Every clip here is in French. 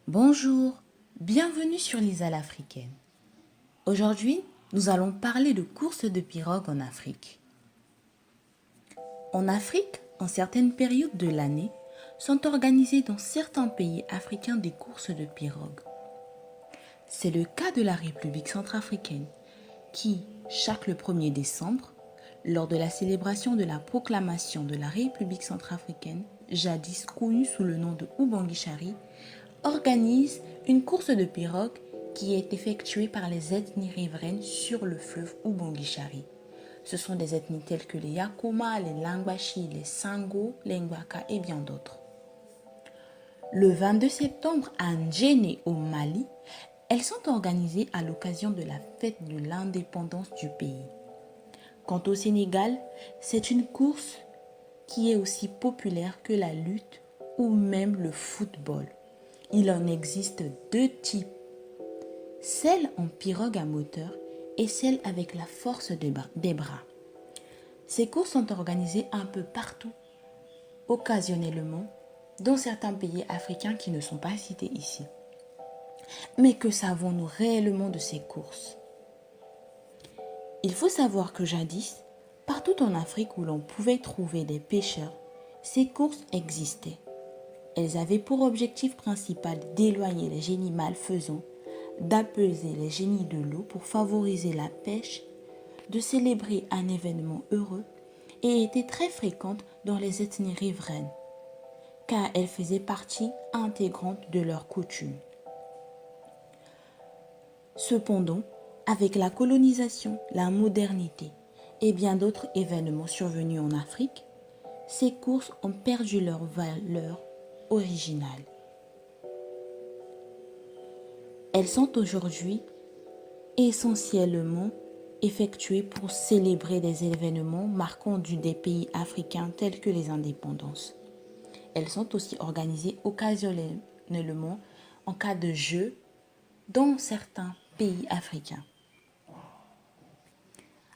Bonjour, bienvenue sur l'Isle africaine. Aujourd'hui, nous allons parler de courses de pirogues en Afrique. En Afrique, en certaines périodes de l'année, sont organisées dans certains pays africains des courses de pirogues. C'est le cas de la République centrafricaine qui, chaque le 1er décembre, lors de la célébration de la proclamation de la République centrafricaine, jadis connue sous le nom de Ubangui-Chari, organise une course de pirogue qui est effectuée par les ethnies riveraines sur le fleuve Ubangui-Chari. Ce sont des ethnies telles que les Yakoma, les Langbashi, les Sango, les Ngwaka et bien d'autres. Le 22 septembre à Ndjéné au Mali, elles sont organisées à l'occasion de la fête de l'indépendance du pays. Quant au Sénégal, c'est une course qui est aussi populaire que la lutte ou même le football. Il en existe deux types, celle en pirogue à moteur et celle avec la force des bras. Ces courses sont organisées un peu partout, occasionnellement, dans certains pays africains qui ne sont pas cités ici. Mais que savons-nous réellement de ces courses? Il faut savoir que jadis, partout en Afrique où l'on pouvait trouver des pêcheurs, ces courses existaient. Elles avaient pour objectif principal d'éloigner les génies malfaisants, d'apaiser les génies de l'eau pour favoriser la pêche, de célébrer un événement heureux et étaient très fréquentes dans les ethnies riveraines, car elles faisaient partie intégrante de leurs coutumes. Cependant, avec la colonisation, la modernité et bien d'autres événements survenus en Afrique, ces courses ont perdu leur valeur originale. Elles sont aujourd'hui essentiellement effectuées pour célébrer des événements marquants des pays africains tels que les indépendances. Elles sont aussi organisées occasionnellement en cas de jeu dans certains pays africains.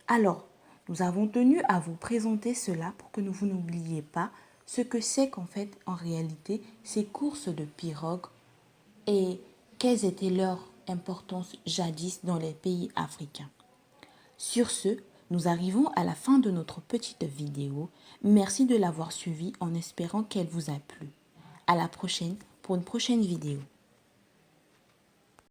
Alors, nous avons tenu à vous présenter cela pour que vous n'oubliez pas ce que c'est qu'en fait, en réalité, ces courses de pirogues et quelles étaient leurs importances jadis dans les pays africains. Sur ce, nous arrivons à la fin de notre petite vidéo. Merci de l'avoir suivie en espérant qu'elle vous a plu. À la prochaine pour une prochaine vidéo.